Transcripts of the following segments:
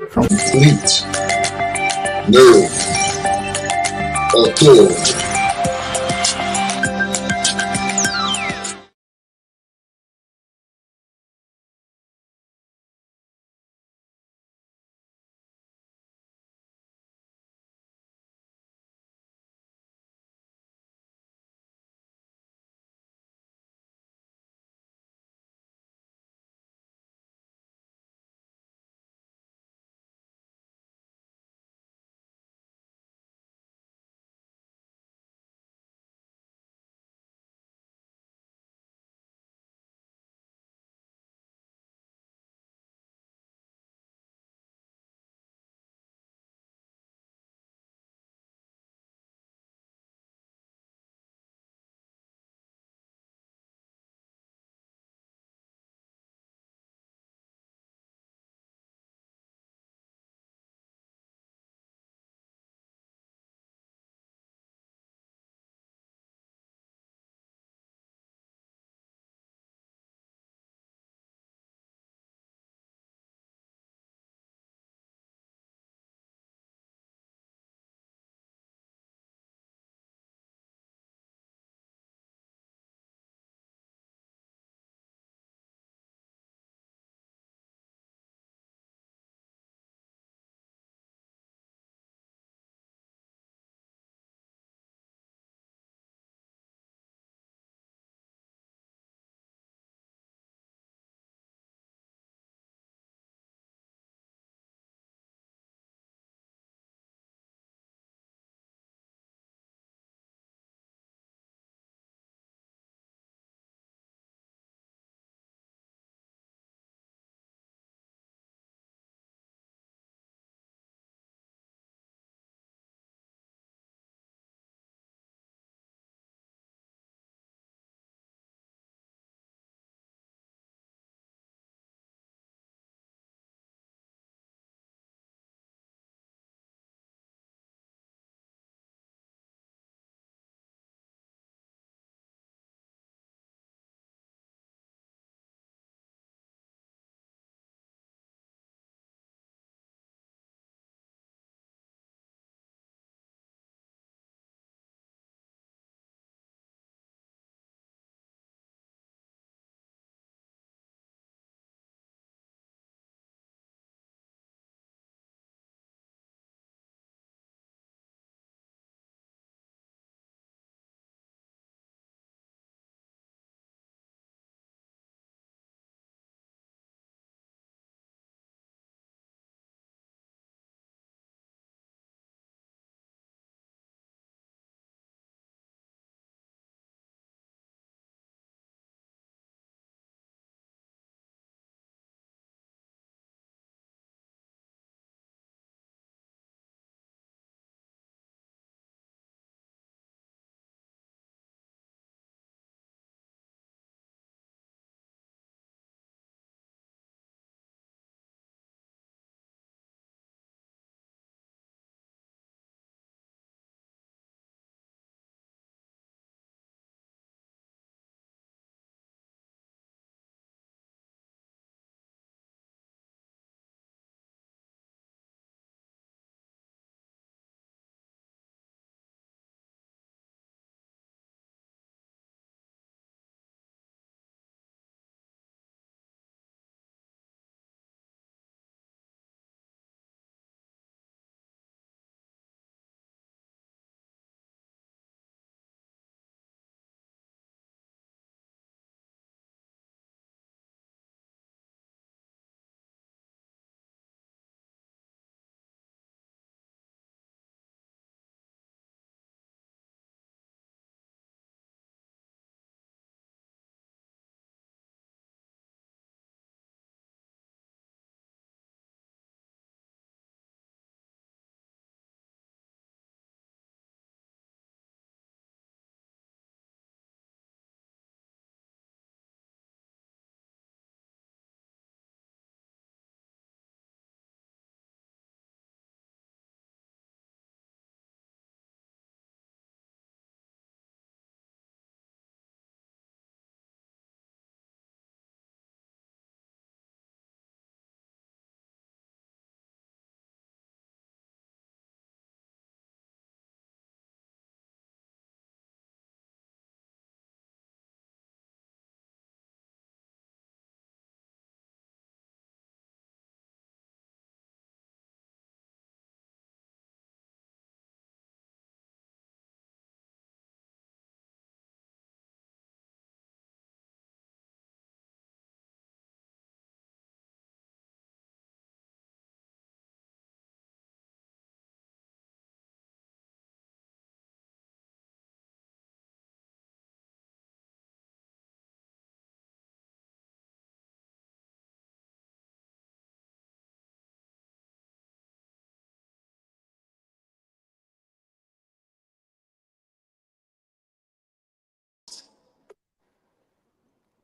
complete nerve authority.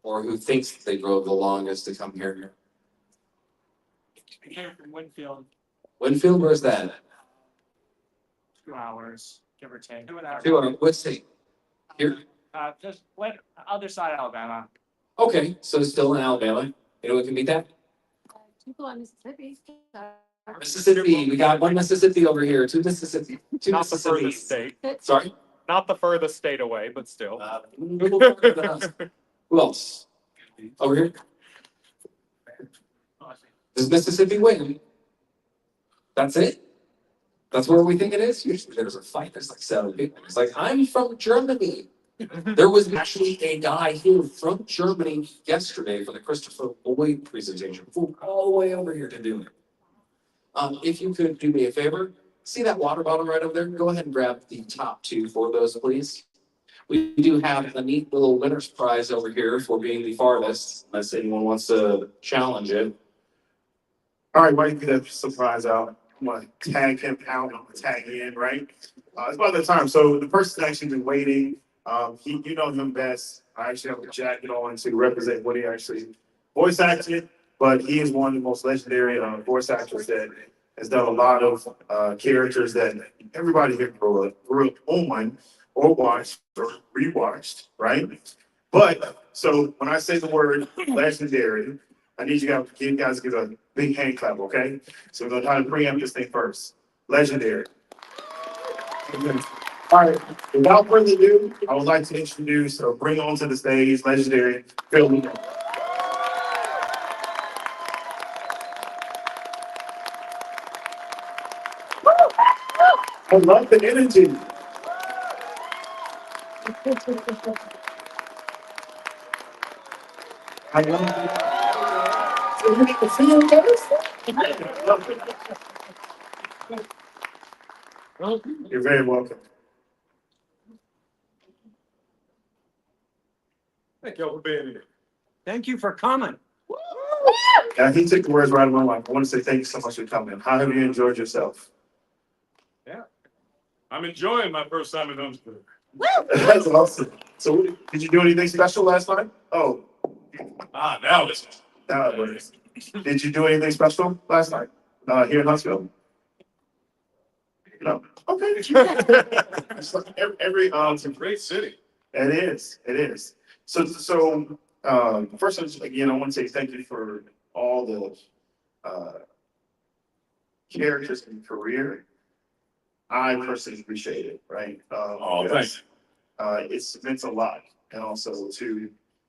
or who thinks they drove the longest to come here? I came from Winfield, Winfield, where's that? 2 hours, give or take. 2 hours. What state? Here? Just other side of Alabama. Okay, so still in Alabama. You know what can beat that? People in Mississippi. Mississippi. We got one Mississippi over here. Two Mississippi. Two Not the Mississippi. furthest state. Sorry? Not the furthest state away, but still. A little farther than us. Who else? Over here? Does Mississippi win? That's it? That's where we think it is? Usually there's a fight. There's like 7 people. It's like, I'm from Germany. There was actually a guy here from Germany yesterday for the Christopher Lloyd presentation. Flew all the way over here to do it. If you could do me a favor, see that water bottle right over there? Go ahead and grab the top 2 for those, please. We do have a neat little winner's prize over here for being the farthest, unless anyone wants to challenge it. All right, why you get that surprise out? I'm gonna tag him out. I'm gonna tag in, right? It's about that time. So the person's actually been waiting. You know him best. I actually have a jacket on to represent what he actually voice acted, but he is one of the most legendary voice actors that has done a lot of characters that everybody here grew up on or watched or rewatched, right? But so when I say the word legendary, I need you guys to give a big hand clap, okay? So we're gonna try to preempt this thing first. Legendary. All right, without further ado, I would like to introduce or bring onto the stage legendary Phil Lee. I love the energy. I love it. So you need to see him, guys? You're very welcome. Thank y'all for being here. Thank you for coming. Yeah, he took the words right out of my mouth. I want to say thank you so much for coming. How have you enjoyed yourself? I'm enjoying my first time in Huntsville. That's awesome. So, did you do anything special last night? Oh, Now it's now it was. Did you do anything special last night here in Huntsville? No. Okay. It's like every it's a great city. It is. It is. So first, again, I want to say thank you for all the characters in your career. I personally appreciate it, right? Thanks. It's meant a lot, and also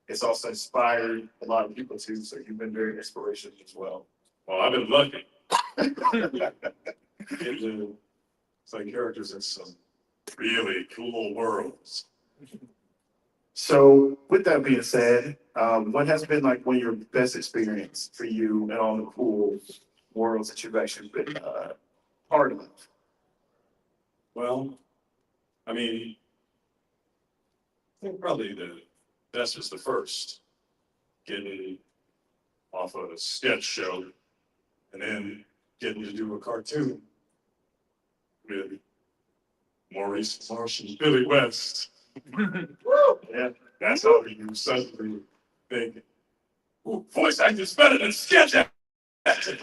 it's also inspired a lot of people too. So you've been very inspirational as well. Well, I've been lucky. Get to play characters in some really cool worlds. So with that being said, what has been like one of your best experience for you and all the cool worlds that you've actually been part of? Well, I mean, I think probably the best was the first. Getting off of a sketch show and then getting to do a cartoon with Maurice Marsh and Billy West. Yeah. That's how you suddenly think, ooh, voice acting's better than sketch acting.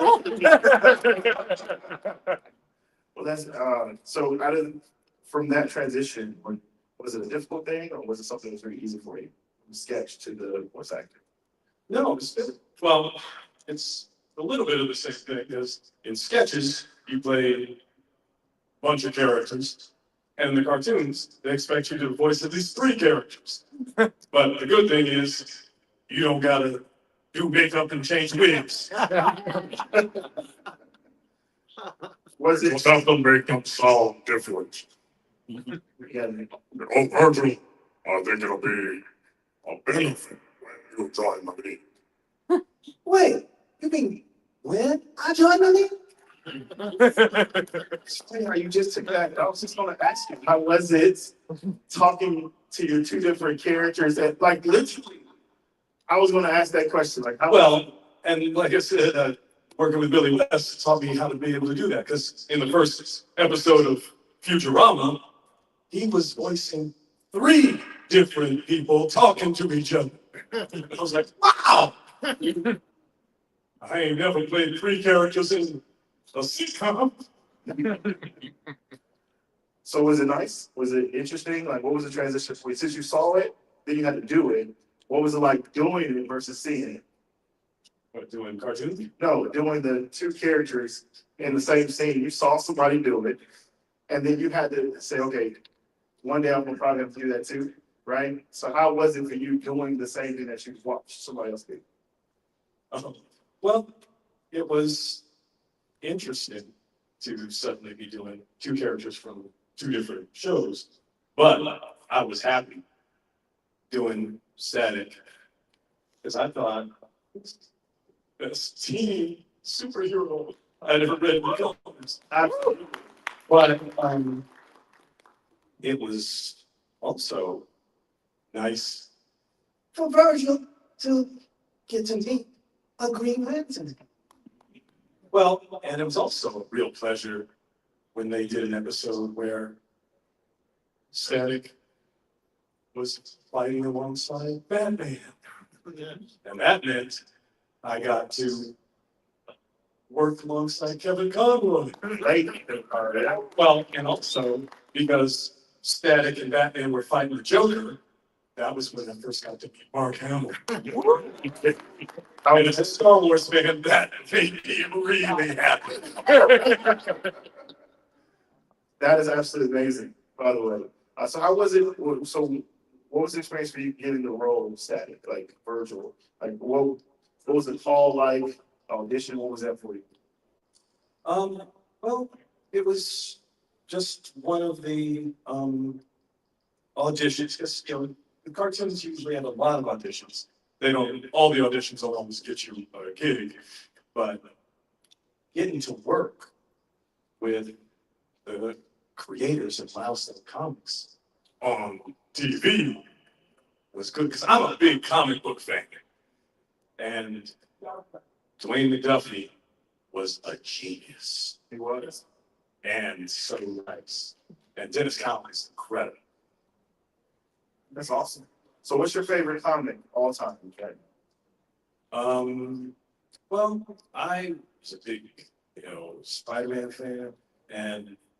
Well, that's so. From that transition, was it a difficult thing, or was it something that was very easy for you, from sketch to the voice acting? No, well, it's a little bit of the same thing because in sketches, you play a bunch of characters, and in the cartoons, they expect you to voice at least 3 characters. But the good thing is, you don't gotta do makeup and change wigs. Was it? Something make them sound different. Yeah, Oh, Virgil, I think it'll be a benefit when you join the league. wait, you mean when I joined the league? It's funny how you just took that. I was just going to ask you, how was it talking to your 2 different characters that, like, literally, I was going to ask that question. Like, how Well, and like I said, working with Billy West taught me how to be able to do that because in the first episode of Futurama, he was voicing 3 different people talking to each other. I was like, wow! I ain't never played 3 characters in a sitcom. So was it nice? Was it interesting? Like, what was the transition for you? Since you saw it, then you had to do it. What was it like doing it versus seeing it? What, doing cartoons? No, doing the 2 characters in the same scene. You saw somebody do it, and then you had to say, okay, one day I'm gonna probably have to do that too, right? So how was it for you doing the same thing that you watched somebody else do? Well, it was interesting to suddenly be doing 2 characters from 2 different shows, but I was happy doing Static because I thought best teen superhero I'd ever read in the comics. Absolutely. But it was also nice for Virgil to get to meet a Green Lantern. Well, and it was also a real pleasure when they did an episode where Static was fighting alongside Batman. And that meant I got to work alongside Kevin Conroy. Well, and also because Static and Batman were fighting the Joker, that was when I first got to meet Mark Hamill. I was a Star Wars fan, that made me really happy. That is absolutely amazing, by the way. So how was it? So what was the experience for you getting the role of Static, like Virgil? Like what was the call like? Audition? What was that for you? Well, it was just one of the auditions. Because the cartoons usually have a lot of auditions. They don't. All the auditions don't always get you a gig, but getting to work with the creators of Milestone Comics on TV was good because I'm a big comic book fan, and Dwayne McDuffie was a genius. He was. And so nice. And Dennis Cowan is incredible. That's awesome. So what's your favorite comic all time? Okay. Well, I was a big, Spider-Man fan,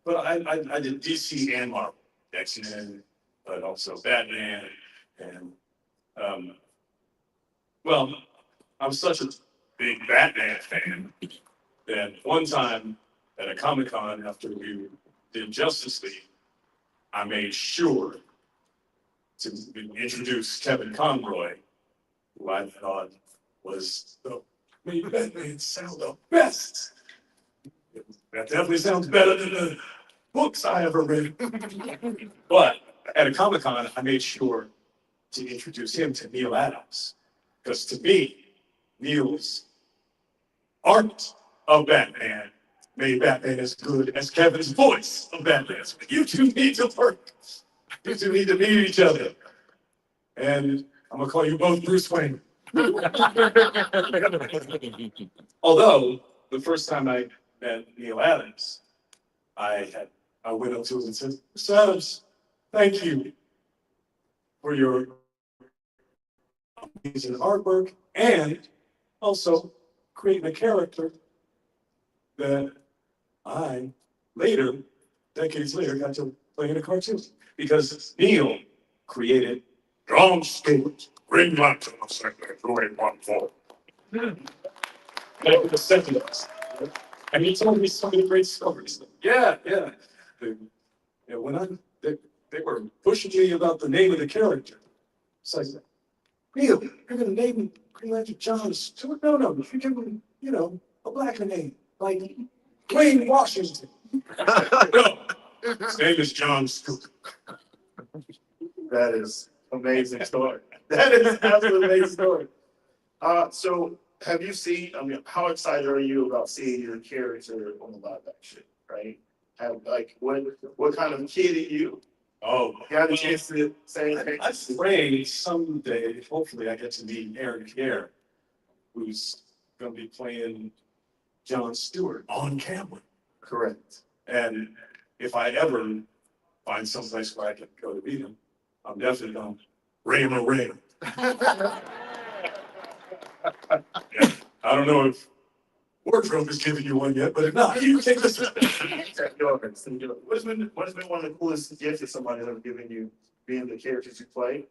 but I did DC and Marvel, X-Men, but also Batman, and well, I'm such a big Batman fan that one time at a Comic-Con after we did Justice League, I made sure to introduce Kevin Conroy, who I thought was made Batman sound the best. That definitely sounds better than the books I ever read. But at a Comic-Con, I made sure to introduce him to Neil Adams. Because to me, Neil's art of Batman made Batman as good as Kevin's voice of Batman. So you two need to work. You two need to meet each other. And I'm going to call you both Bruce Wayne. Although, the first time I met Neil Adams, I went up to him and said, Mr. Adams, thank you for your amazing artwork and also creating a character that I decades later, got to play in a cartoon. Because Neil created John Stewart, Green Lantern of Second 2814. Back in the 70s. And he told me so many great stories. Yeah. When they were pushing me about the name of the character. It's like, Neil, you're going to name him Green Lantern John Stewart? No, you give him, a blacker name, like Dwayne Washington. No, his name is John Stewart. That is amazing story. That is absolutely amazing story. So have you seen, how excited are you about seeing your character on the live action, right? What kind of kid are you? Oh, You had a chance to say, I pray someday, hopefully I get to meet Aaron Pierre, who's going to be playing John Stewart on camera. correct. And if I ever find someplace where I can go to meet him, I'm definitely going to ring him a ring. Yeah, I don't know if wardrobe is giving you one yet, but if not, you take this. What has been one of the coolest gifts that somebody's ever given you, being the characters you play?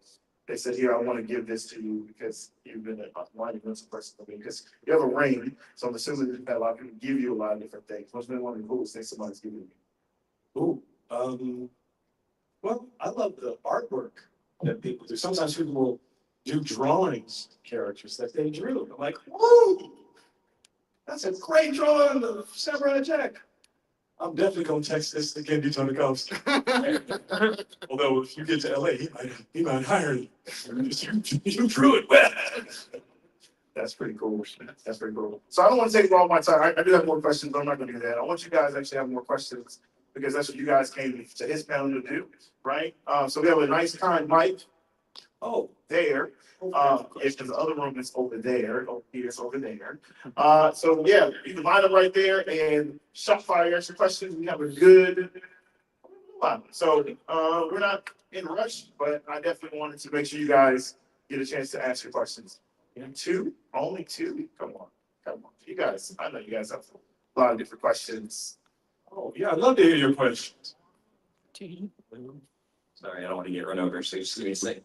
They said, here, I want to give this to you because you've been a monumental person to me. Because you have a ring, so I'm assuming that a lot of people give you a lot of different things. What's been one of the coolest things somebody's given you? Ooh, well, I love the artwork that people do. Sometimes people will do drawings of characters that they drew. I'm like, whoa, that's a great drawing of Samurai Jack. I'm definitely gonna text this to Kenny Tonikovsky. Although if you get to LA, he might hire you. You drew it well. That's pretty cool. That's pretty cool. So I don't want to take all my time. I do have more questions, but I'm not going to do that. I want you guys to actually have more questions because that's what you guys came to his panel to do, right? So we have a nice kind mic. Oh, there. If the other room is over there, oh, here's over there. So yeah, you can line up right there and shot fire answer questions. We have a good one. So we're not in a rush, but I definitely wanted to make sure you guys get a chance to ask your questions. Two, only two. Come on. You guys, I know you guys have a lot of different questions. Oh yeah, I'd love to hear your questions. Sorry, I don't want to get run over, so just give me a sec.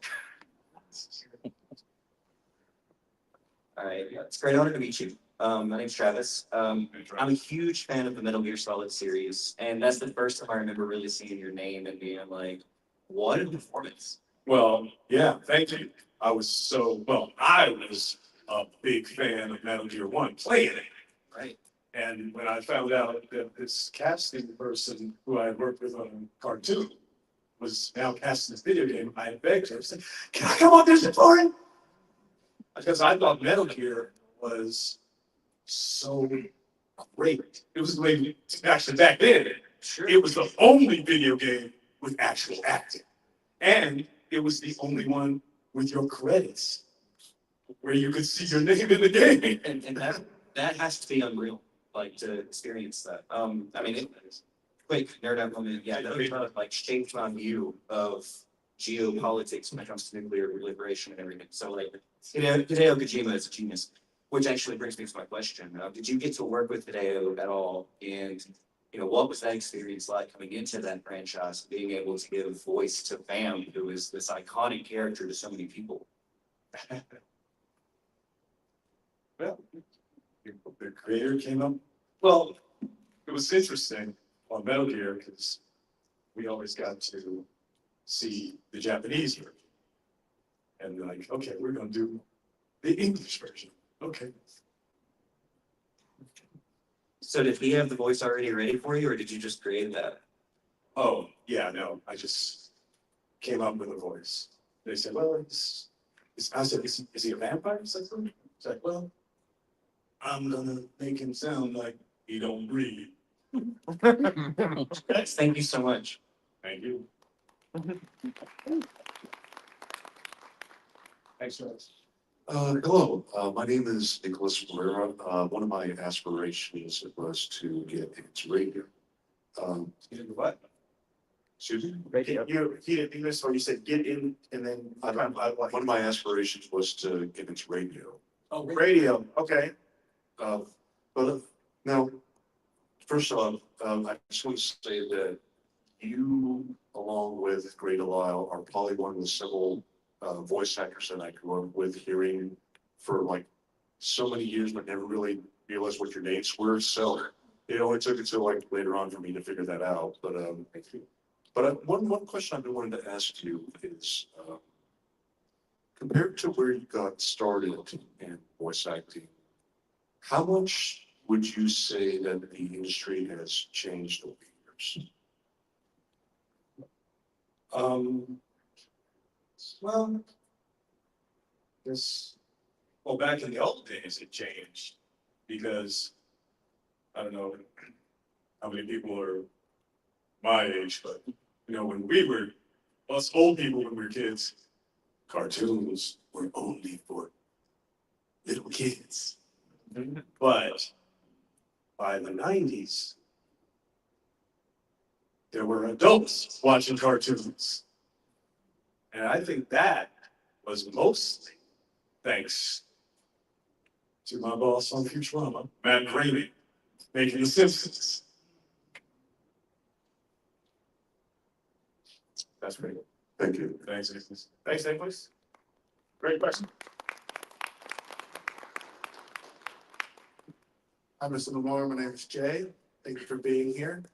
All right, yeah, it's a great honor to meet you. My name's Travis. I'm a huge fan of the Metal Gear Solid series, and that's the first time I remember really seeing your name and being like, what a performance. Well, yeah, thank you. I was a big fan of Metal Gear 1 playing it. Right. And when I found out that this casting person who I had worked with on a cartoon was now casting this video game, I begged her, I said, can I come audition for it? Because I thought Metal Gear was so great. It was the way, actually back then, it was the only video game with actual acting. And it was the only one with your credits, where you could see your name in the game. And that has to be unreal, like to experience that. I mean, quick nerd out moment. Yeah, that really like shaped my view of geopolitics when it comes to nuclear proliferation and everything. So like, Hideo Kojima is a genius, which actually brings me to my question. Did you get to work with Hideo at all? And what was that experience like coming into that franchise, being able to give voice to Bam, who is this iconic character to so many people? Well, the creator came up. Well, it was interesting on Metal Gear because we always got to see the Japanese version. And they're like, okay, we're going to do the English version. Okay. So did he have the voice already ready for you, or did you just create that? Oh, yeah, no, I just came up with a voice. They said, well, I said, is he a vampire? It's like, well, I'm going to make him sound like he don't breathe. Thank you so much. Thank you. Thanks, Travis. Hello, my name is Nicholas Valera. One of my aspirations was to get into radio. What? Excuse me? Radio. He didn't English, so you said get in, and then One of my aspirations was to get into radio. Oh, radio. Okay. But now, first off, I just want to say that you, along with Grey Delisle, are probably one of the several voice actors that I grew up with hearing for like so many years, but never really realized what your names were. So it took until like later on for me to figure that out. But one question I've been wanting to ask you is, compared to where you got started in voice acting, how much would you say that the industry has changed over the years? Well, back in the old days, it changed because I don't know how many people are my age, but when we were us old people when we were kids, cartoons were only for little kids. But by the 90s, there were adults watching cartoons. And I think that was mostly thanks to my boss on Futurama, Matt Groening, making The Simpsons. That's pretty good. Thank you. Thanks, Nicholas. Thanks, Nicholas. Great question. Hi, Mr. LaMarr. My name is Jay. Thank you for being here.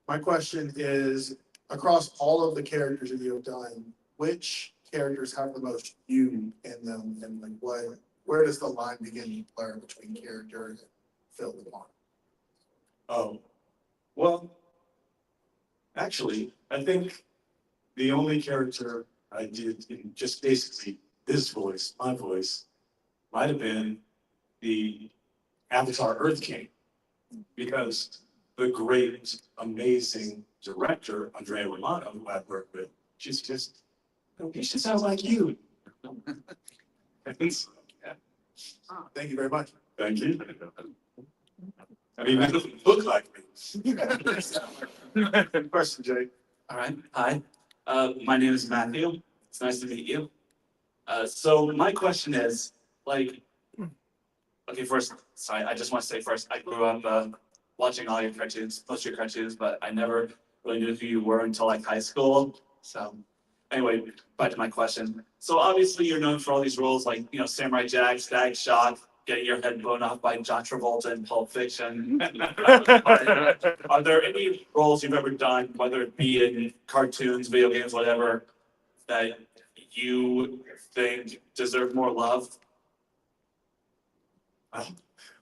My question is, across all of the characters that you have done, which characters have the most you in them, and like where does the line begin to blur between character and Phil LaMarr? Oh, well, actually, I think the only character I did in just basically this voice, my voice, might have been the Avatar Earth King, because the great, amazing director, Andrea Romano, who I've worked with, she's just, he just sounds like you. And so, yeah. Thank you very much. Thank you. I mean, that doesn't look like me. Question, Jay. All right, hi. My name is Matthew. It's nice to meet you. So my question is, like, okay, first, sorry, I just want to say first, I grew up watching all your cartoons, most of your cartoons, but I never really knew who you were until like high school. So anyway, back to my question. So obviously you're known for all these roles like, you know, Samurai Jack, Stag Shot, getting your head blown off by John Travolta in Pulp Fiction. Are there any roles you've ever done, whether it be in cartoons, video games, whatever, that you think deserve more love?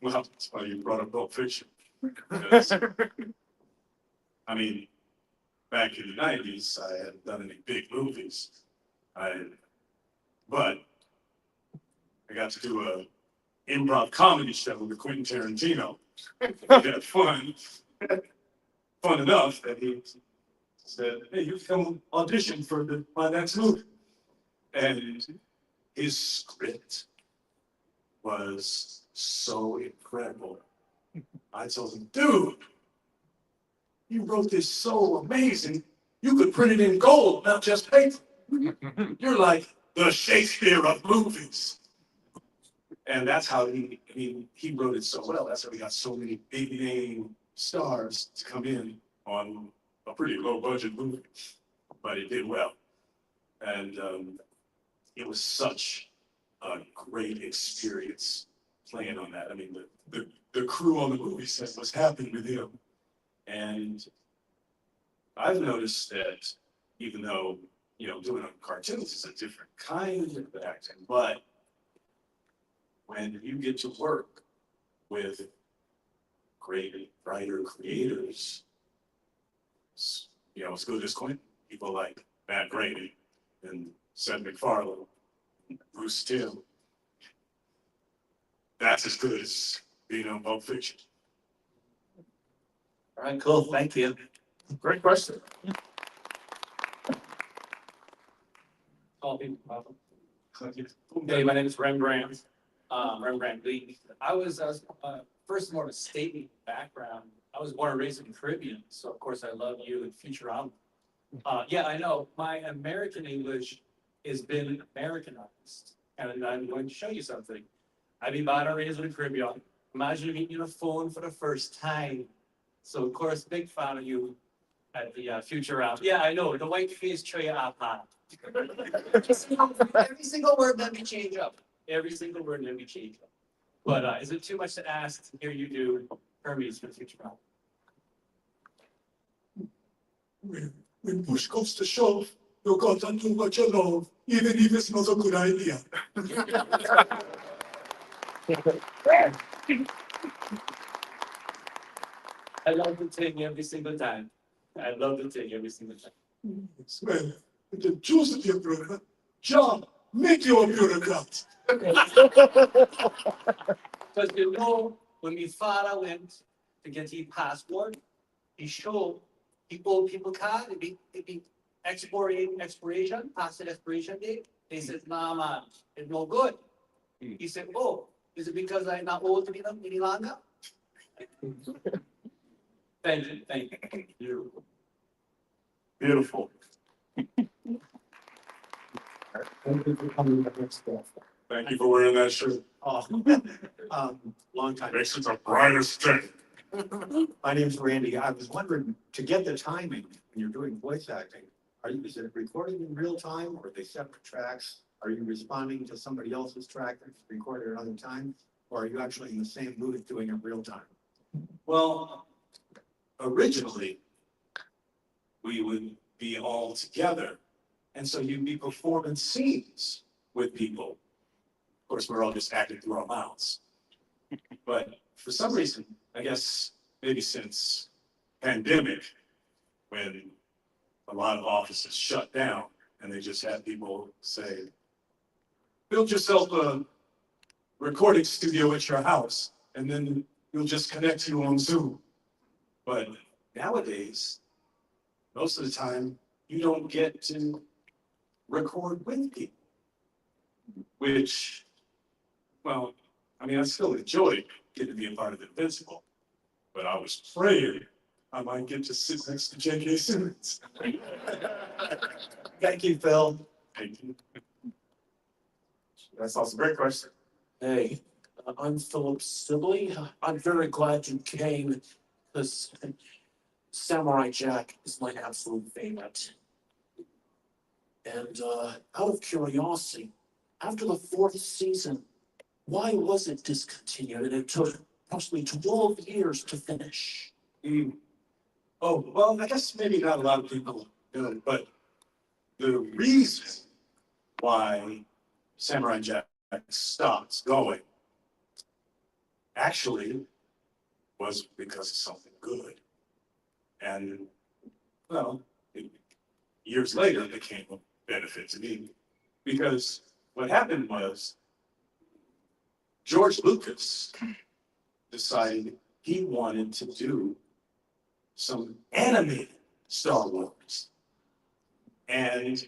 Well, it's funny you brought up Pulp Fiction. Because, I mean, back in the 90s, I hadn't done any big movies. But I got to do a improv comedy show with Quentin Tarantino. We had fun. Fun enough that he said, hey, you come audition for my next movie. And his script was so incredible. I told him, dude, you wrote this so amazing, you could print it in gold, not just paper. You're like the Shakespeare of movies. And that's how he wrote it so well. That's how we got so many big name stars to come in on a pretty low budget movie, but it did well. And it was such a great experience playing on that. I mean, the crew on the movie set was happy with him. And I've noticed that even though, you know, doing cartoons is a different kind of acting, but when you get to work with great writer creators, you know, as good as Quentin, people like Matt Groening and Seth MacFarlane, Bruce Timm, that's as good as being on Pulp Fiction. All right, cool, thank you. Great question. All people problem. Hey, my name is Rembrandt. Rembrandt Lee. I was first more of a state background. I was born and raised in the Caribbean, so of course I love you and Futurama. Yeah, I know. My American English has been Americanized, and I'm going to show you something. I've been born and raised in the Caribbean. Imagine meeting on the phone for the first time. So of course, big fan of you at the Futurama. Yeah, I know. The white face tray apart. Just, you know, every single word let me change up. Every single word let me change up. But is it too much to ask to hear you do Hermes for Futurama? When push comes to shove, you got to do what you love, even if it's not a good idea. I love the thing every single time. I love the thing every single time. Well, the juice of your brother, John, make you a bureaucrat. Because you know, when my father went to get his passport, he showed people card, it be expiration, past the expiration date. They said, nah man, it's no good. He said, oh, is it because I'm not old to be any longer? Thank you, thank you. Beautiful. Thank you for coming to Expo. Thank you for wearing that shirt. Oh, long time. Makes it the brightest thing. My name's Randy. I was wondering, to get the timing when you're doing voice acting, is it recorded in real time or are they separate tracks? Are you responding to somebody else's track that's recorded at other time? Or are you actually in the same mood doing it real time? Well, originally, we would be all together. And so you'd be performing scenes with people. Of course, we're all just acting through our mouths. But for some reason, I guess maybe since pandemic, when a lot of offices shut down and they just had people say, build yourself a recording studio at your house and then we'll just connect you on Zoom. But nowadays, most of the time, you don't get to record with people, which, well, I mean, I still enjoy getting to be a part of Invincible, but I was praying I might get to sit next to J.K. Simmons. Thank you, Phil. Thank you. That's also a great question. Hey, I'm Philip Sibley. I'm very glad you came because Samurai Jack is my absolute favorite. And out of curiosity, after the 4th season, why was it discontinued and it took approximately 12 years to finish? Oh, well, I guess maybe not a lot of people know, but the reason why Samurai Jack stopped going actually was because of something good. And, well, years later, it became a benefit to me. Because what happened was George Lucas decided he wanted to do some animated Star Wars. And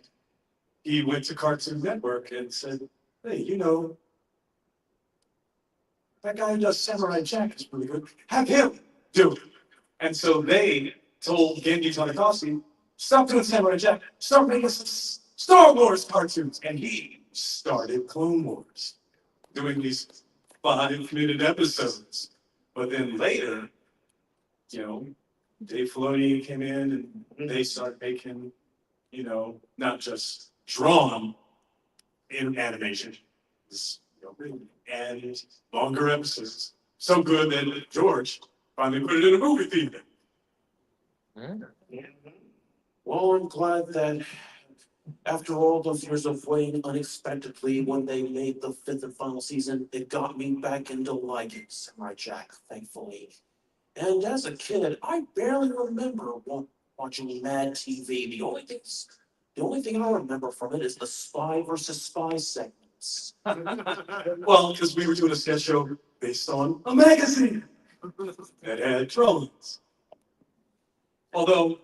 he went to Cartoon Network and said, hey, you know, that guy who does Samurai Jack is pretty good. Have him do it. And so they told Gendy Tartakovsky, stop doing Samurai Jack, start making some Star Wars cartoons. And he started Clone Wars, doing these 5-minute episodes. But then later, you know, Dave Filoni came in and they started making, you know, not just drawn in animation, and longer episodes. So good that George finally put it in a movie theater. Well, I'm glad that after all those years of waiting, unexpectedly, when they made the 5th and final season, it got me back into liking Samurai Jack, thankfully. And as a kid, I barely remember watching Mad TV. The only thing I remember from it is the spy versus spy segments. Well, because we were doing a sketch show based on a magazine that had drones. Although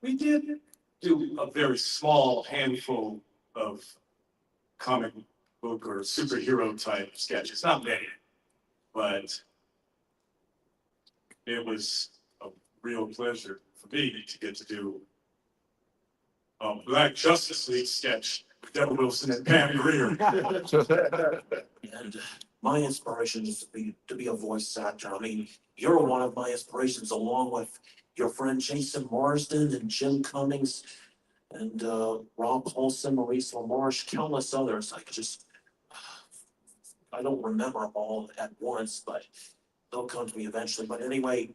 we did do a very small handful of comic book or superhero type sketches, not many, but it was a real pleasure for me to get to do a Black Justice League sketch with Devin Wilson and Pam Grier. And my inspiration is to be a voice actor. I mean, you're one of my inspirations, along with your friend Jason Marsden and Jim Cummings and Rob Paulson, Maurice LaMarche, countless others. I don't remember them all at once, but they'll come to me eventually. But anyway,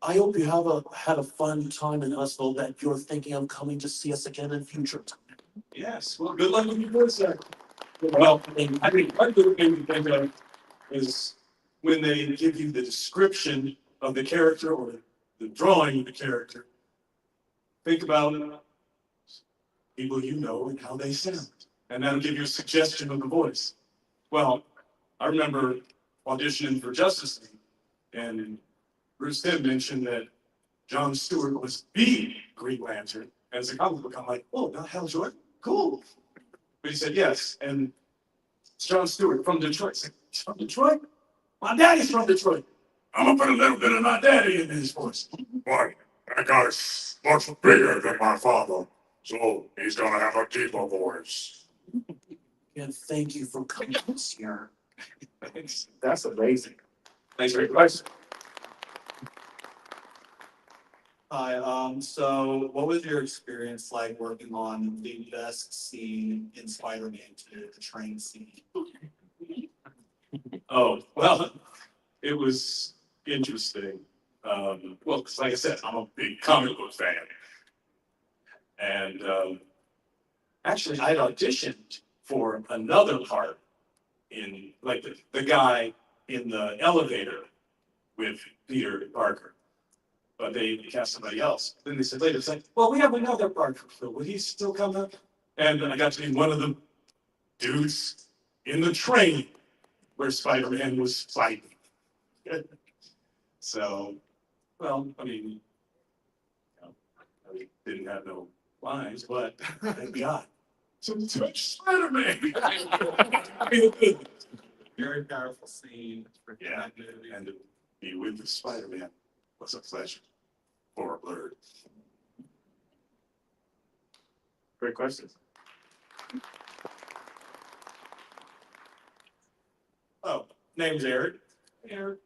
I hope you had a fun time in Huntsville, that you're thinking of coming to see us again in future time. Yes, well, good luck with your voice acting. Well, I think one good thing to think of is when they give you the description of the character or the drawing of the character, think about people you know and how they sound. And that'll give you a suggestion of the voice. Well, I remember auditioning for Justice League, and Bruce Timm mentioned that John Stewart was the Green Lantern. As a comic book, I'm like, oh, not Hal Jordan? Cool. But he said, yes, and it's John Stewart from Detroit. I said, he's from Detroit? My daddy's from Detroit. I'm gonna put a little bit of my daddy in his voice. Boy, that guy's much bigger than my father. So he's gonna have a deeper voice. And thank you for coming this year. That's amazing. Thanks for your question. Hi, so what was your experience like working on the best scene in Spider-Man 2, the train scene? Oh, well, it was interesting. Well, 'cause like I said, I'm a big comic book fan. And actually, I had auditioned for another part in, like, the guy in the elevator with Peter Parker. But they cast somebody else. Then they said later, it's like, well, we have another Parker, so will he still come up? And I got to be one of the dudes in the train where Spider-Man was fighting. So, well, I mean, you know, I didn't have no lines, but thank God. To touch Spider-Man. I mean, Very powerful scene. yeah, and to be with the Spider-Man was a pleasure for a blurred. Great questions. Oh, name's Eric. Eric.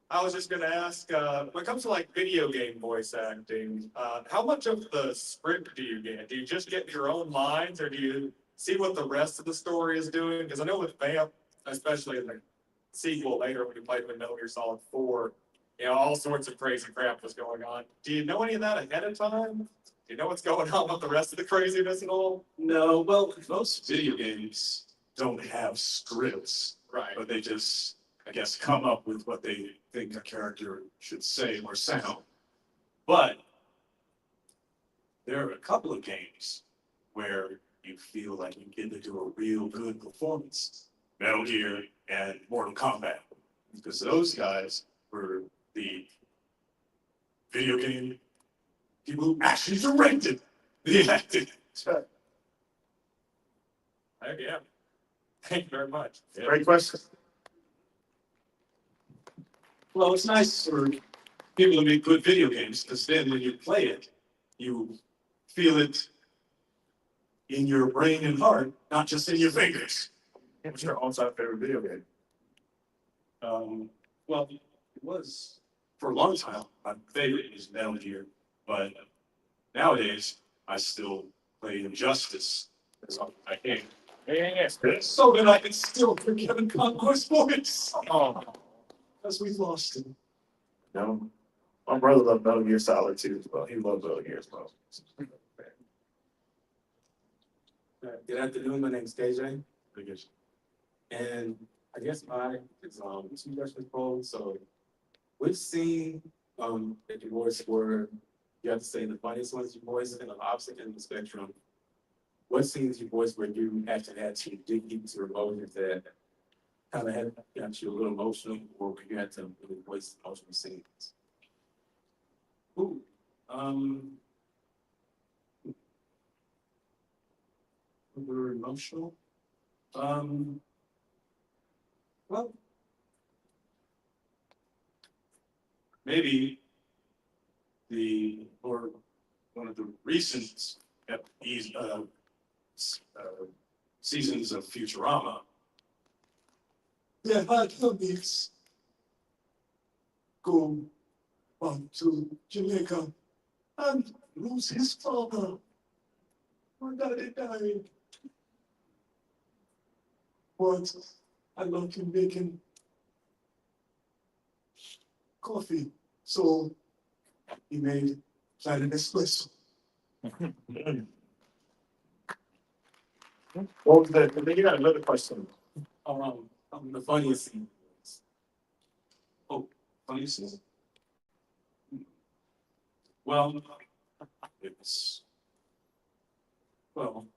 I was just gonna ask, when it comes to like video game voice acting, how much of the script do you get? Do you just get your own lines, or do you see what the rest of the story is doing? Because I know with Vamp, especially in the sequel later when you played with Metal Gear Solid 4, you know, all sorts of crazy crap was going on. Do you know any of that ahead of time? Do you know what's going on with the rest of the craziness at all? No, well, most video games don't have scripts, Right. but they just, I guess, come up with what they think a character should say or sound. But there are a couple of games where you feel like you get to do a real good performance. Metal Gear and Mortal Kombat. Because those guys were the video game people who actually directed the acting. Heck yeah. Thank you very much. Great question. Well, it's nice for people to make good video games, because then when you play it, you feel it in your brain and heart, not just in your fingers. What's your all-time favorite video game? Well, it was for a long time, my favorite is Metal Gear, but nowadays I still play Injustice. I can. So that I can still hear Kevin Conroy's voice. Oh, because we lost him. No. My brother loved Metal Gear Solid too as well. He loved Metal Gear as well. Good afternoon, my name is KJ, I guess. and I guess mine is two questions posed. So which scene that you voiced where you have to say the funniest ones you voiced and the opposite end of the spectrum? What scenes you voiced where you actually had to dig into emotions that kind of had got you a little emotional, or where you had to really voice emotional scenes? Ooh, we're emotional. Well, maybe one of the recent seasons of Futurama. Yeah, my colleagues go on to Jamaica and lose his father. My daddy died. But I love him making coffee, so he made Planet Espresso. What was that? And then you got another question. The funniest scene. Oh, funniest scene? Well, it's, well,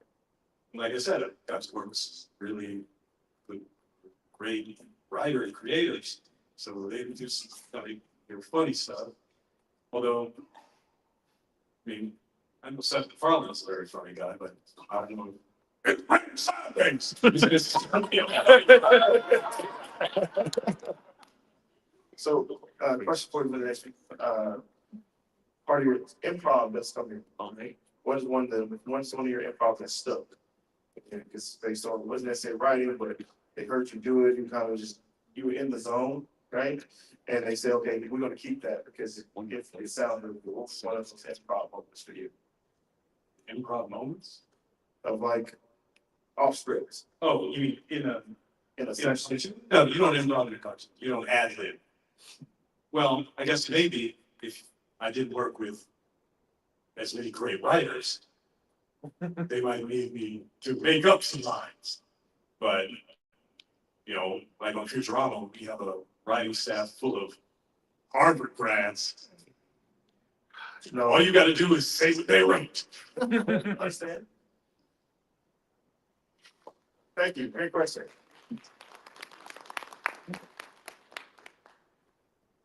like I said, I got to work with really good, great writer and creators. So they do some funny stuff. Although, I mean, I know Seth MacFarlane's a very funny guy, but I don't know. Things. So, question for you for the next week. Part of your improv that's coming on, What's one of your improv that stuck? Because based on, it wasn't necessarily writing, but they heard you do it, you were in the zone, right? And they say, okay, we're gonna keep that because it sounded one of those improv moments for you, Improv moments? of like off scripts, Oh, you mean in a session. No, you don't improv in a cartoon. You don't ad lib. Well, I guess maybe if I didn't work with as many great writers, they might need me to make up some lines. But, like on Futurama, we have a writing staff full of Harvard grads. No, All you gotta do is say what they wrote. understand? Thank you, great question.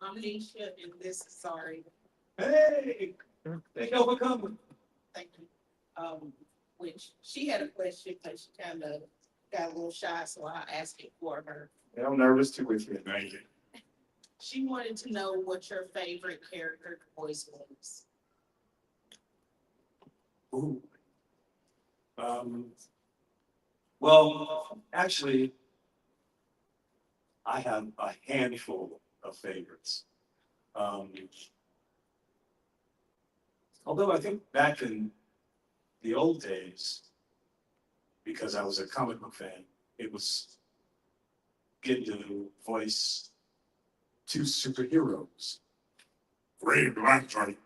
I'm Aisha, and this is sorry. Hey, thank y'all for coming. Thank you. Which she had a question, but she kind of got a little shy, so I asked it for her. And I'm nervous too with you. Thank you. She wanted to know what your favorite character voice was. Ooh. Well, actually, I have a handful of favorites. Although I think back in the old days, because I was a comic book fan, it was getting to voice two superheroes, Green Lantern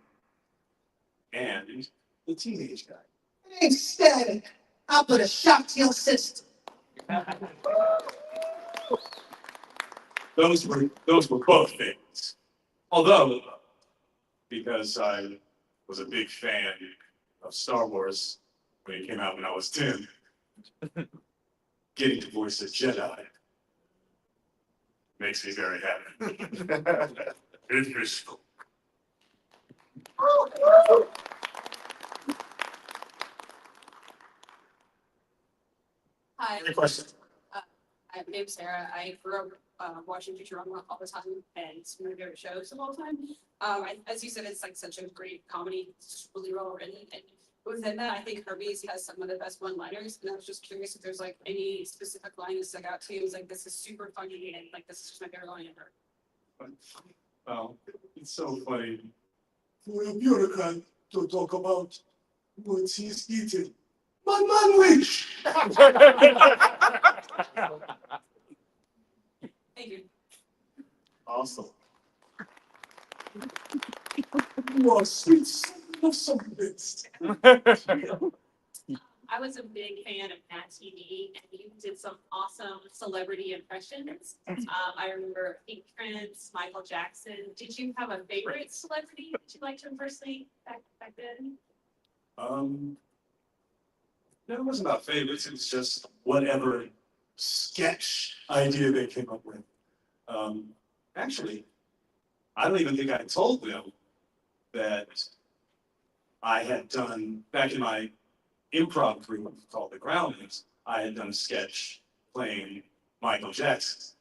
and the teenage guy. Hey, Static, I'll put a shock to your system. Those were both things. Although, because I was a big fan of Star Wars when it came out when I was 10, getting to voice a Jedi makes me very happy. It's useful. Hi, Any questions? my name's Sarah. I grew up watching Futurama all the time, and it's one of my favorite shows of all time. As you said, it's like such a great comedy. It's just really well written, and within that, I think Hermes has some of the best one-liners. And I was just curious if there's like any specific line that stuck out to you. It was like, this is super funny, and like this is just my favorite line ever. Oh, it's so funny for a bureaucrat to talk about what he's eating. My manwich! Thank you. Awesome. You are sweet son of some bitch. I was a big fan of Matt TV, and you did some awesome celebrity impressions. I remember Pink Prince, Michael Jackson. Did you have a favorite celebrity that you liked to impersonate back then? No, it wasn't about favorites. It was just whatever sketch idea they came up with. Actually, I don't even think I told them that I had done, back in my improv group called the Groundlings, I had done a sketch playing Michael Jackson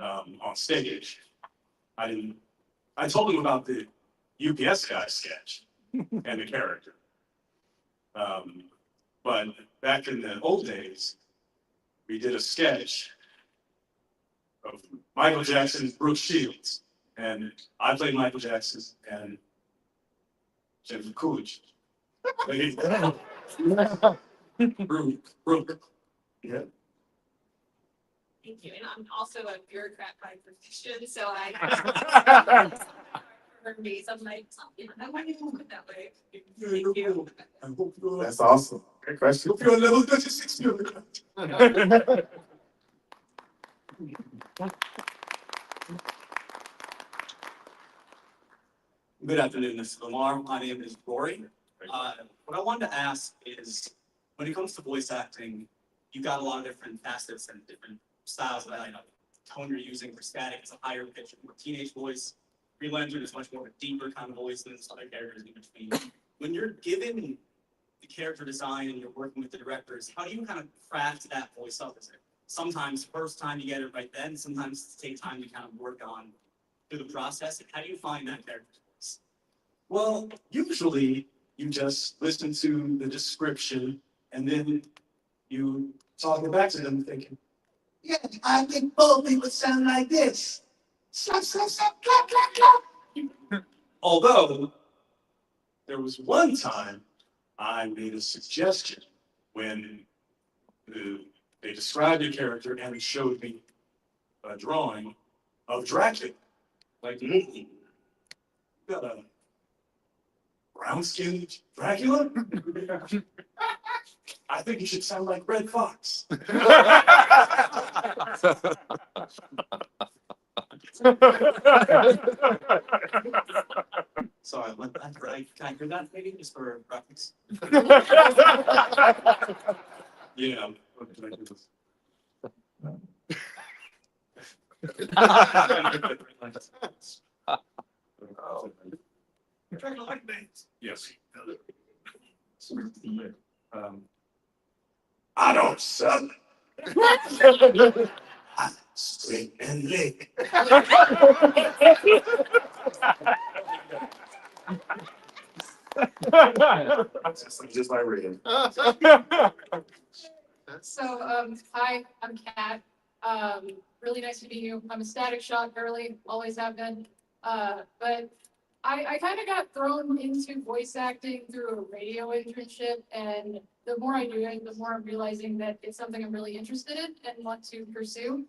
on stage. I told them about the UPS guy sketch and the character. But back in the old days, we did a sketch of Michael Jackson, Brooke Shields, and I played Michael Jackson and Jennifer Coolidge. Brooke. Yeah. Thank you. And I'm also a bureaucrat by profession, so I heard me. So I'm like, I want to move it that way. Thank you. I hope you're, That's awesome. Great question. hope you're a level 36 bureaucrat. Good afternoon, Mr. LaMarr. My name is Rory. What I wanted to ask is, when it comes to voice acting, you've got a lot of different facets and different styles that I know. Tone you're using for Static is a higher pitch, more teenage voice. Green Lantern is much more of a deeper kind of voice than some other characters in between. When you're given the character design and you're working with the directors, how do you kind of craft that voice up? Is it sometimes first time you get it right then, sometimes it takes time to kind of work on through the process? How do you find that character voice? Well, usually you just listen to the description and then you talk it back to them thinking, yeah, I think Bobby would sound like this. Slap, slap, slap, clap, clap, clap. Although, there was one time I made a suggestion when they described a character and showed me a drawing of Dracula. Like, you got a brown-skinned Dracula? I think you should sound like Red Fox. Sorry, can I hear that maybe just for reference? Yeah. Dracula like names. Yes. I don't suck. I swing and lick. Just like Reagan. So, hi, I'm Kat. Really nice to meet you. I'm a Static Shock girly, always have been. But I kind of got thrown into voice acting through a radio internship, and the more I do it, the more I'm realizing that it's something I'm really interested in and want to pursue.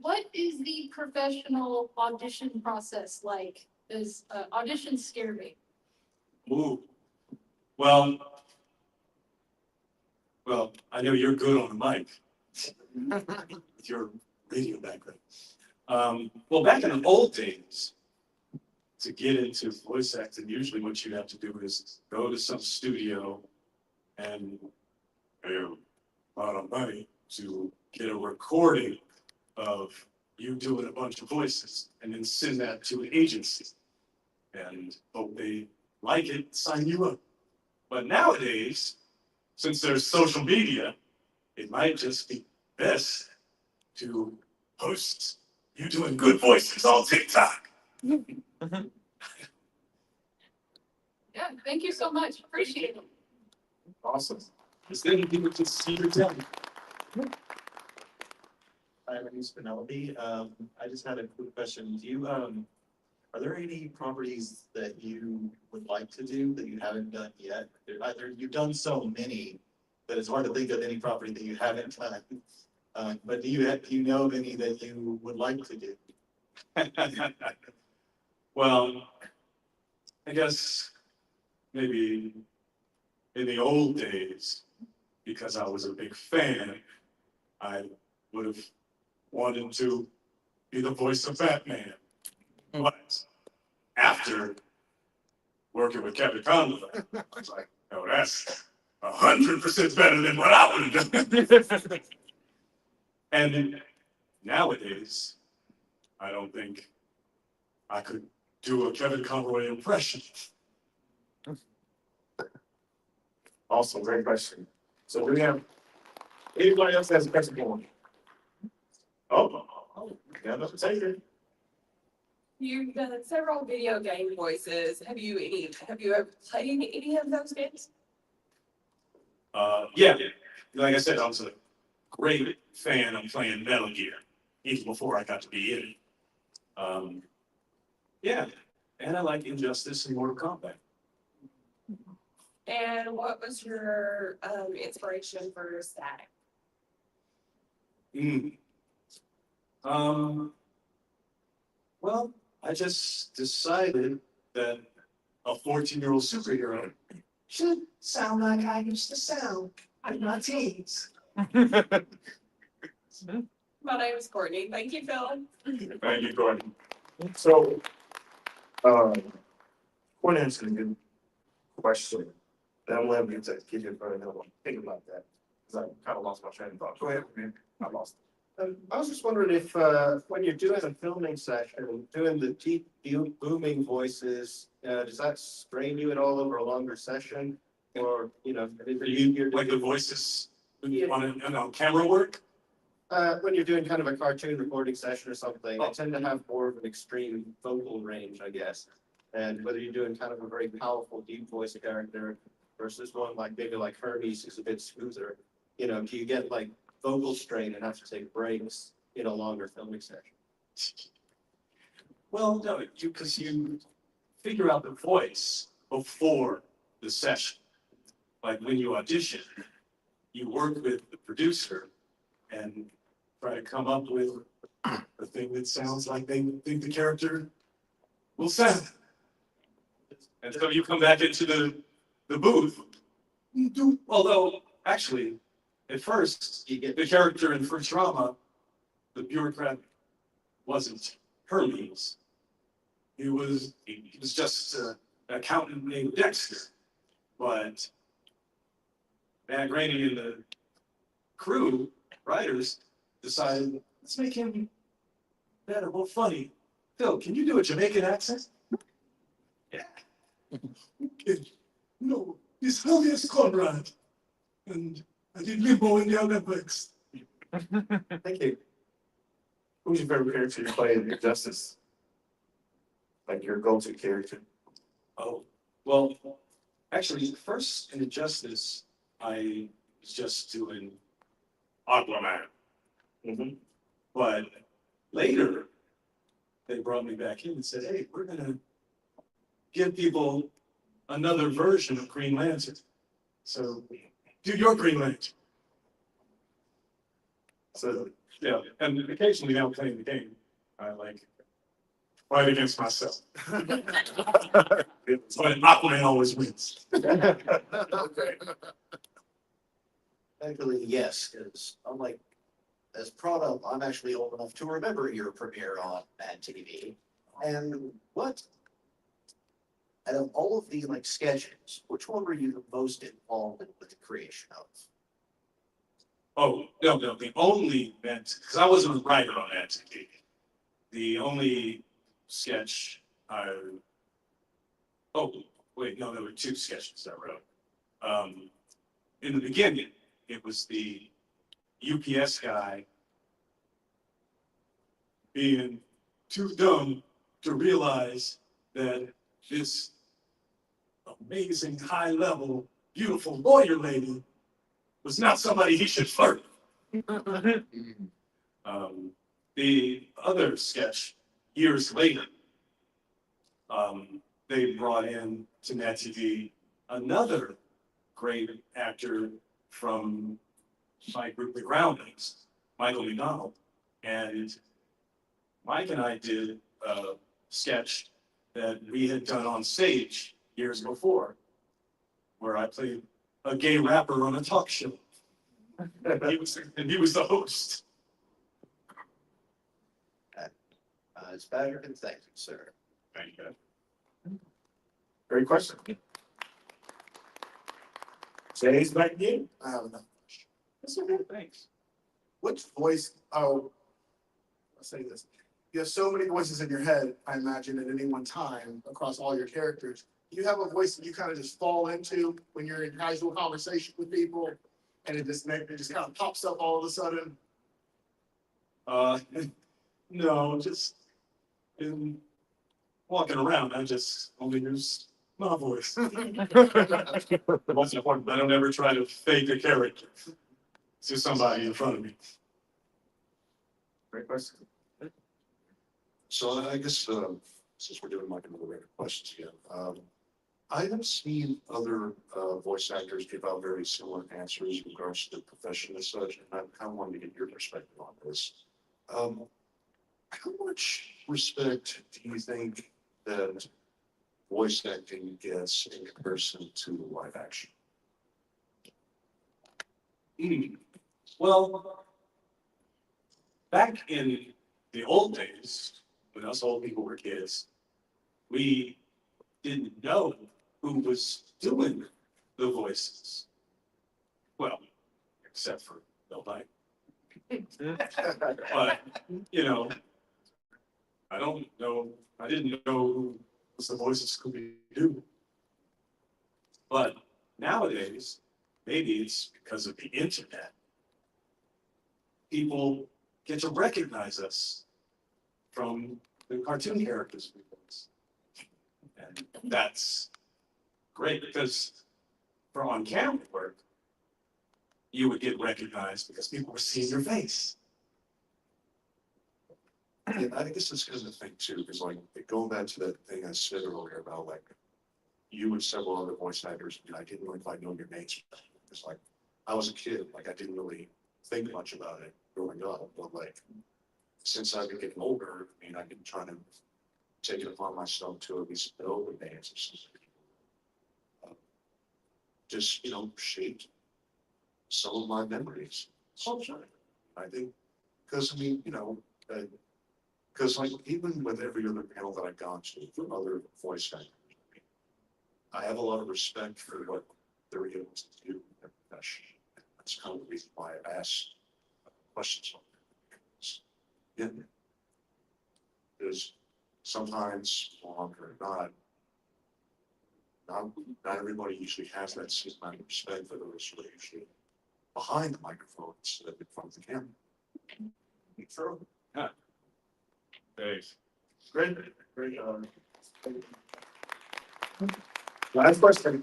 What is the professional audition process like? Does auditions scare me? Ooh. Well, I know you're good on the mic with your radio background. Well, back in the old days, to get into voice acting, usually what you have to do is go to some studio and pay a lot of money to get a recording of you doing a bunch of voices and then send that to an agency and hope they like it, sign you up. But nowadays, since there's social media, it might just be best to post you doing good voices on TikTok. Yeah, thank you so much. Appreciate it. Awesome. Just then people just see your talent. Hi, my name's Penelope. I just had a quick question. Do you, are there any properties that you would like to do that you haven't done yet? Either you've done so many that it's hard to think of any property that you haven't done. But do you know of any that you would like to do? Well, I guess maybe in the old days, because I was a big fan, I would have wanted to be the voice of Batman. But after working with Kevin Conley, I was like, oh, that's 100% better than what I would have done. And nowadays, I don't think I could do a Kevin Conroy impression. Awesome, great question. So do we have, anybody else has a question for me? Oh, got another taker. You've done several video game voices. Have you ever played any of those games? Yeah, like I said, I was a great fan of playing Metal Gear, even before I got to be in it. Yeah, and I like Injustice and Mortal Kombat. And what was your inspiration for Static? Well, I just decided that a 14-year-old superhero should sound like I used to sound in my teens. My name is Courtney. Thank you, Phil. Thank you, Courtney. So, Courtney answered a good question. Then I'm gonna have you to give you another one. Think about that, because I kind of lost my train of thought. Go ahead, man. I lost it. I was just wondering if, when you're doing a filming session, doing the deep booming voices, does that strain you at all over a longer session? Or, you're Like the voices on camera work? when you're doing kind of a cartoon recording session or something, they tend to have more of an extreme vocal range, I guess. And whether you're doing kind of a very powerful, deep voice character versus one like maybe like Hermes, who's a bit smoother, you know, do you get like vocal strain and have to take breaks in a longer filming session? Well, no, because you figure out the voice before the session. Like when you audition, you work with the producer and try to come up with a thing that sounds like they think the character will sound. And so you come back into the booth. Although, actually, at first, You get the character in first drama, the bureaucrat, wasn't Hermes. He was just an accountant named Dexter. But Matt Graney and the crew, writers, decided, let's make him better, more funny. Phil, can you do a Jamaican accent? Yeah. Okay. No, it's Julius Conrad. And I did limbo in the Olympics. Thank you. Who's your favorite character you play in Injustice? Like your go-to character? Oh, well, actually, first in Injustice, I was just doing Aquaman. Mm-hmm. But later, they brought me back in and said, hey, we're gonna give people another version of Green Lantern. So do your Green Lantern. So, yeah, and occasionally now playing the game, I like fight against myself. But Aquaman always wins. Actually, yes, because unlike as proud of, I'm actually old enough to remember your premiere on Mad TV. And what, out of all of the like sketches, which one were you the most involved in with the creation of? Oh, no, the only event, because I wasn't a writer on that TV. The only sketch oh, wait, no, there were two sketches I wrote. In the beginning, it was the UPS guy being too dumb to realize that this amazing, high-level, beautiful lawyer lady was not somebody he should flirt. The other sketch, years later, they brought in to Net TV another great actor from my group, The Groundlings, Michael McDonald. And Mike and I did a sketch that we had done on stage years before, where I played a gay rapper on a talk show. And he was the host. It's better than thank you, sir. Thank you. Great question. Jay's back again. I have enough. That's okay, thanks. Which voice, oh, let's say this. You have so many voices in your head, I imagine, at any one time across all your characters. You have a voice that you kind of just fall into when you're in casual conversation with people and it just kind of pops up all of a sudden. No, just in walking around, I just only use my voice. The most important, I don't ever try to fake a character to somebody in front of me. Great question. So I guess, since we're doing like another round of questions again, I have seen other voice actors give out very similar answers in regards to their profession and such, and I kind of wanted to get your perspective on this. How much respect do you think that voice acting gets in comparison to live action? Well, back in the old days, when us old people were kids, we didn't know who was doing the voices. Well, except for Bill Nye. But, you know, I didn't know who was the voice of Scooby-Doo. But nowadays, maybe it's because of the internet, people get to recognize us from the cartoon characters we voice. And That's great because for on-camera work, you would get recognized because people were seeing your face. Yeah, I guess it's kind of the thing too, because like going back to that thing I said earlier about like you and several other voice actors, I didn't really quite know your names. It's like I was a kid, like I didn't really think much about it growing up, but like since I've been getting older, I mean, I've been trying to take it upon myself to at least know the names of some people. Just shaped some of my memories. So I think because I mean, because like even with every other panel that I've gone to for other voice actors, I have a lot of respect for what they're able to do in their profession. That's kind of the reason why I ask questions on that. Yeah. Because sometimes, longer or not everybody usually has that same amount of respect for those who are usually behind the microphone instead of in front of the camera. True. Yeah. Thanks. Great. Last question.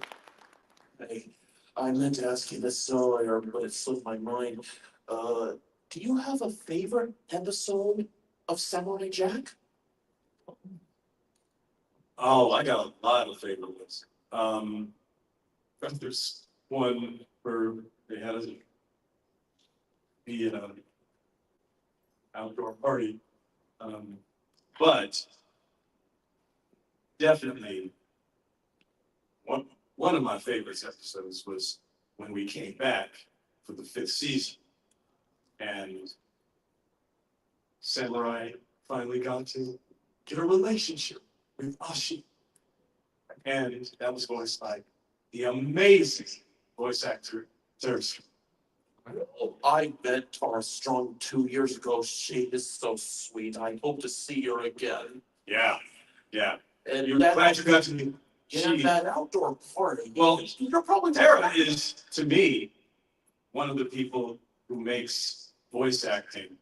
Hey, I meant to ask you this earlier, but it slipped my mind. Do you have a favorite episode of Samurai Jack? Oh, I got a lot of favorite ones. There's one where they had us be in an outdoor party. But definitely one of my favorite episodes was when we came back for the 5th season and Samurai finally got to get a relationship with Ashi. And that was voiced by the amazing voice actor, Teresa. Oh, I met Tara Strong 2 years ago. She is so sweet. I hope to see her again. Yeah. And You're glad you got to meet. Yeah, that outdoor party. Well, you're probably Tara is, to me, one of the people who makes voice acting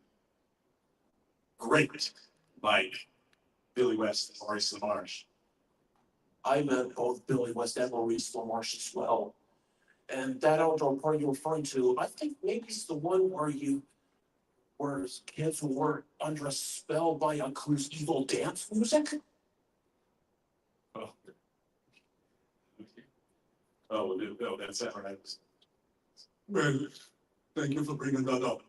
great, like Billy West and Maurice LaMarche. I met both Billy West and Maurice LaMarche as well. And that outdoor party you're referring to, I think maybe it's the one where kids were under a spell by Uncle evil dance music. Oh. Oh, no, that's it, right? Well, thank you for bringing that up.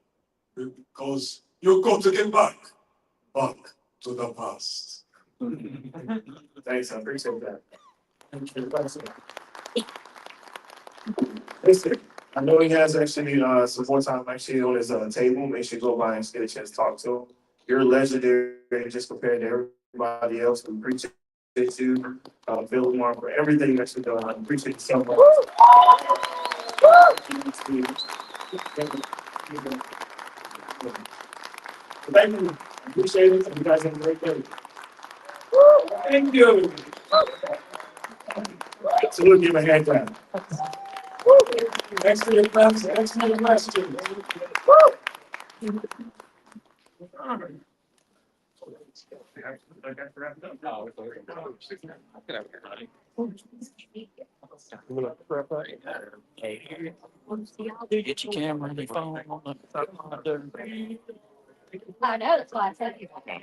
Because you've got to get back to the past. Thanks, I appreciate that. Thank you. Listen, I know he has actually some more time actually on his table. Make sure you go by and get a chance to talk to him. You're legendary just compared to everybody else. We appreciate you, Bill LaMarr, for everything that you've done. I appreciate you so much. Thank you. Appreciate it. You guys have a great day. Thank you. So we'll give a hand clap. Thanks for your claps. Thanks for your questions. Get your camera and your phone on the. I know, that's why I said you. Yeah.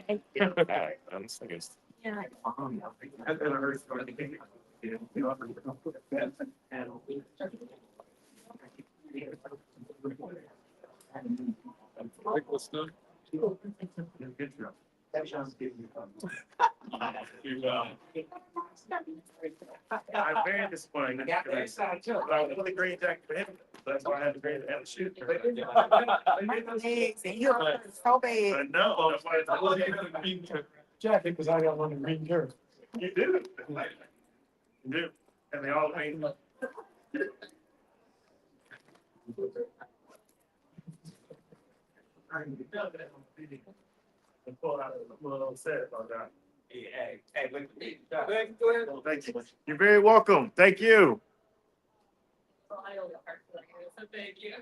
I'm very disappointed. I got the inside joke. I was really great jacket for him. That's why I had to grade the shoot. You're so bad. I know, that's why I told you. Jacket, because I got one in green shirt. You do. You do. And they all paint. I'm a little upset about that. Well, thank you. You're very welcome. Thank you. So thank you.